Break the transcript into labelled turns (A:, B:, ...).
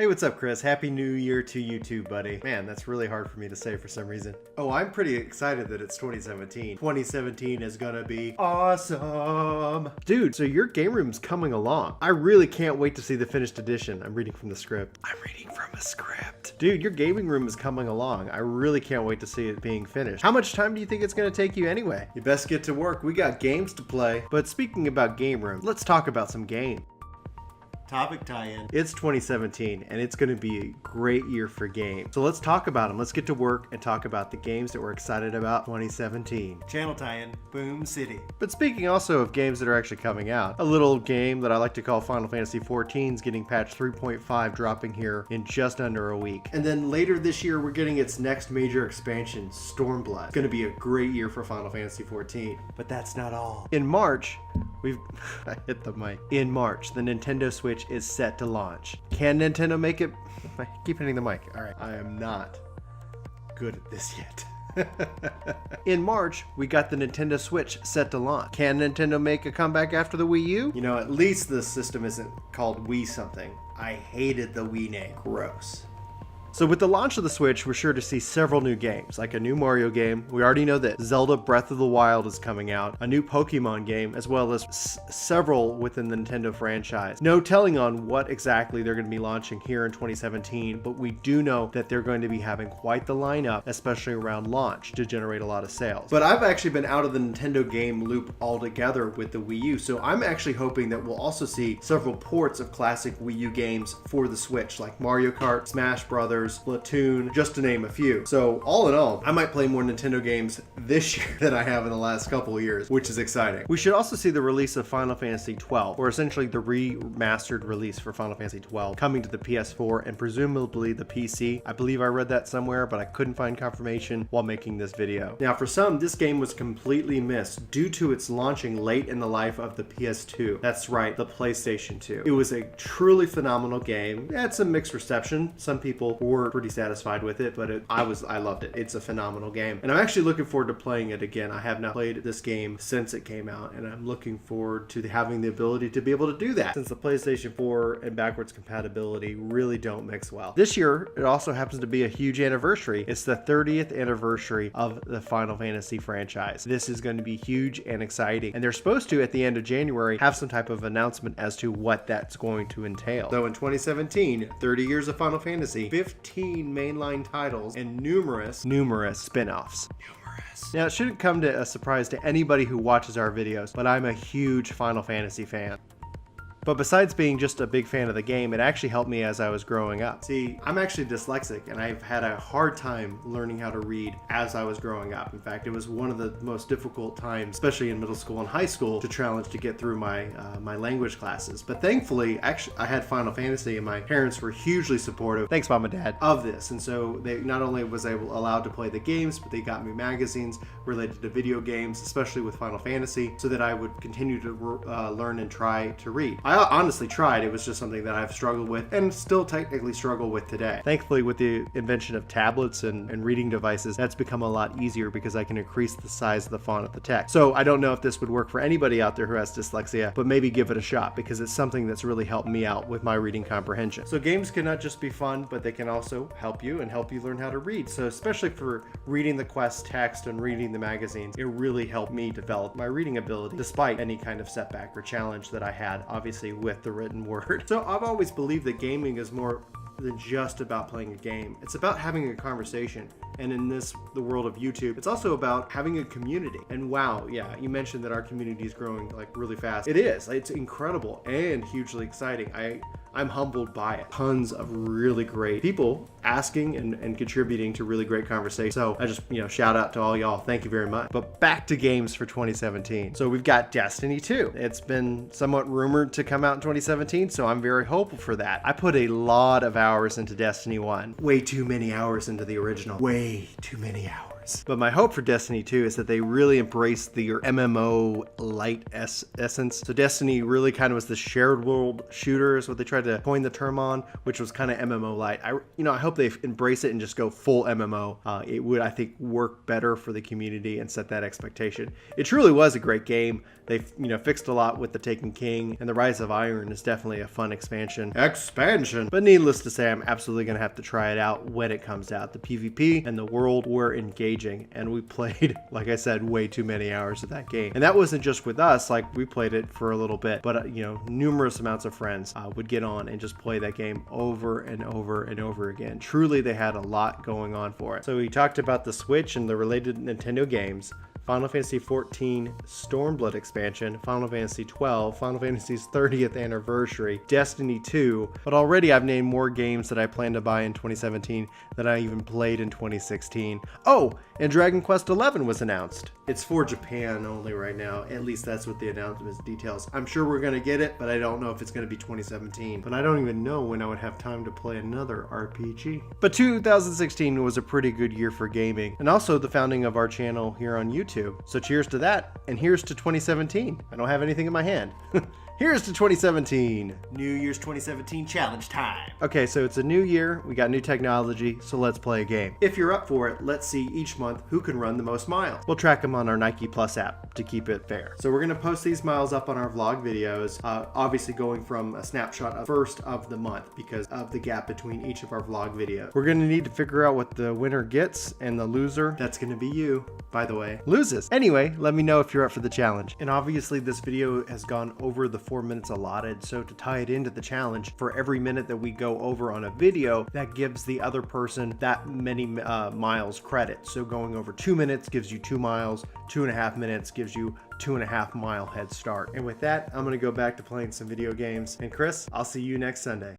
A: Hey, what's up, Chris? Happy New Year to you too, buddy. Man, that's really hard for me to say for some reason. Oh, I'm pretty excited that it's 2017. 2017 is gonna be awesome. Dude, so your game room's coming along. I really can't wait to see the finished edition. I'm reading from the script. I'm reading from a script. Dude, your gaming room is coming along. I really can't wait to see it being finished. How much time do you think it's gonna take you anyway? You best get to work. We got games to play. But speaking about game room, let's talk about some games. Topic tie-in. It's 2017 and it's going to be a great year for games. So let's talk about them. Let's get to work and talk about the games that we're excited about 2017. Channel tie-in, Boom City. But speaking also of games that are actually coming out, a little game that I like to call Final Fantasy XIV is getting patch 3.5 dropping here in just under a week. And then later this year, we're getting its next major expansion, Stormblood. It's going to be a great year for Final Fantasy XIV. But that's not all. In March, I hit the mic. In March, the Nintendo Switch is set to launch. Can Nintendo make it? I keep hitting the mic. All right, I am not good at this yet. In March, we got the Nintendo Switch set to launch. Can Nintendo make a comeback after the Wii U? You know, at least the system isn't called Wii something. I hated the Wii name. Gross. So with the launch of the Switch, we're sure to see several new games, like a new Mario game. We already know that Zelda Breath of the Wild is coming out, a new Pokemon game, as well as several within the Nintendo franchise. No telling on what exactly they're going to be launching here in 2017, but we do know that they're going to be having quite the lineup, especially around launch, to generate a lot of sales. But I've actually been out of the Nintendo game loop altogether with the Wii U, so I'm actually hoping that we'll also see several ports of classic Wii U games for the Switch, like Mario Kart, Smash Brothers, Splatoon, just to name a few. So all in all, I might play more Nintendo games this year than I have in the last couple of years, which is exciting. We should also see the release of Final Fantasy XII, or essentially the remastered release for Final Fantasy XII, coming to the PS4 and presumably the PC. I believe I read that somewhere, but I couldn't find confirmation while making this video. Now, for some, this game was completely missed due to its launching late in the life of the PS2. That's right, the PlayStation 2. It was a truly phenomenal game. It had some mixed reception. Some people were pretty satisfied with it, but I loved it. It's a phenomenal game, and I'm actually looking forward to playing it again. I have not played this game since it came out, and I'm looking forward to having the ability to be able to do that, since the PlayStation 4 and backwards compatibility really don't mix well. This year, it also happens to be a huge anniversary. It's the 30th anniversary of the Final Fantasy franchise. This is going to be huge and exciting, and they're supposed to, at the end of January, have some type of announcement as to what that's going to entail. So in 2017, 30 years of Final Fantasy, 15 mainline titles, and numerous spin-offs. Now, it shouldn't come to a surprise to anybody who watches our videos, but I'm a huge Final Fantasy fan. But besides being just a big fan of the game, it actually helped me as I was growing up. See, I'm actually dyslexic, and I've had a hard time learning how to read as I was growing up. In fact, it was one of the most difficult times, especially in middle school and high school, to challenge to get through my language classes. But thankfully, actually, I had Final Fantasy, and my parents were hugely supportive, thanks Mom and Dad, of this. And so they not only was I allowed to play the games, but they got me magazines related to video games, especially with Final Fantasy, so that I would continue to learn and try to read. I honestly tried. It was just something that I've struggled with and still technically struggle with today. Thankfully, with the invention of tablets and reading devices, that's become a lot easier because I can increase the size of the font of the text. So I don't know if this would work for anybody out there who has dyslexia, but maybe give it a shot because it's something that's really helped me out with my reading comprehension. So games can not just be fun, but they can also help you and help you learn how to read. So especially for reading the quest text and reading the magazines, it really helped me develop my reading ability despite any kind of setback or challenge that I had, obviously, with the written word. So I've always believed that gaming is more than just about playing a game. It's about having a conversation. And in the world of YouTube, it's also about having a community. And wow, yeah, you mentioned that our community is growing like really fast. It is. It's incredible and hugely exciting. I'm humbled by it. Tons of really great people asking and contributing to really great conversations. So I just, shout out to all y'all. Thank you very much. But back to games for 2017. So we've got Destiny 2. It's been somewhat rumored to come out in 2017, so I'm very hopeful for that. I put a lot of hours into Destiny 1. Way too many hours into the original. Way too many hours. games. But my hope for Destiny 2 is that they really embrace the MMO light essence. So Destiny really kind of was the shared world shooter is what they tried to coin the term on, which was kind of MMO light. I hope they embrace it and just go full MMO. It would, I think, work better for the community and set that expectation. It truly was a great game. They've fixed a lot with the Taken King, and the Rise of Iron is definitely a fun expansion. But needless to say, I'm absolutely going to have to try it out when it comes out. The PvP and the world were engaging, and we played, like I said, way too many hours of that game. And that wasn't just with us, like we played it for a little bit, but numerous amounts of friends would get on and just play that game over and over and over again. Truly, they had a lot going on for it. So we talked about the Switch and the related Nintendo games, Final Fantasy XIV Stormblood expansion, Final Fantasy XII, Final Fantasy's 30th anniversary, Destiny 2, but already I've named more games that I plan to buy in 2017 than I even played in 2016. Oh, and Dragon Quest XI was announced. It's for Japan only right now, at least that's what the announcement details. I'm sure we're gonna get it, but I don't know if it's gonna be 2017. But I don't even know when I would have time to play another RPG. But 2016 was a pretty good year for gaming, and also the founding of our channel here on YouTube. So cheers to that, and here's to 2017. I don't have anything in my hand. Here's to 2017. New Year's 2017 challenge time. Okay, so it's a new year, we got new technology, so let's play a game. If you're up for it, let's see each month who can run the most miles. We'll track them on our Nike Plus app to keep it fair. So we're gonna post these miles up on our vlog videos, obviously going from a snapshot of first of the month because of the gap between each of our vlog videos. We're gonna need to figure out what the winner gets, and the loser, that's gonna be you, by the way, loses. Anyway, let me know if you're up for the challenge. And obviously this video has gone over the 4 minutes allotted, so to tie it into the challenge, for every minute that we go over on a video, that gives the other person that many miles credit. So going over 2 minutes gives you 2 miles, 2.5 minutes gives you 2.5 mile head start. And with that, I'm gonna go back to playing some video games. And Chris, I'll see you next Sunday.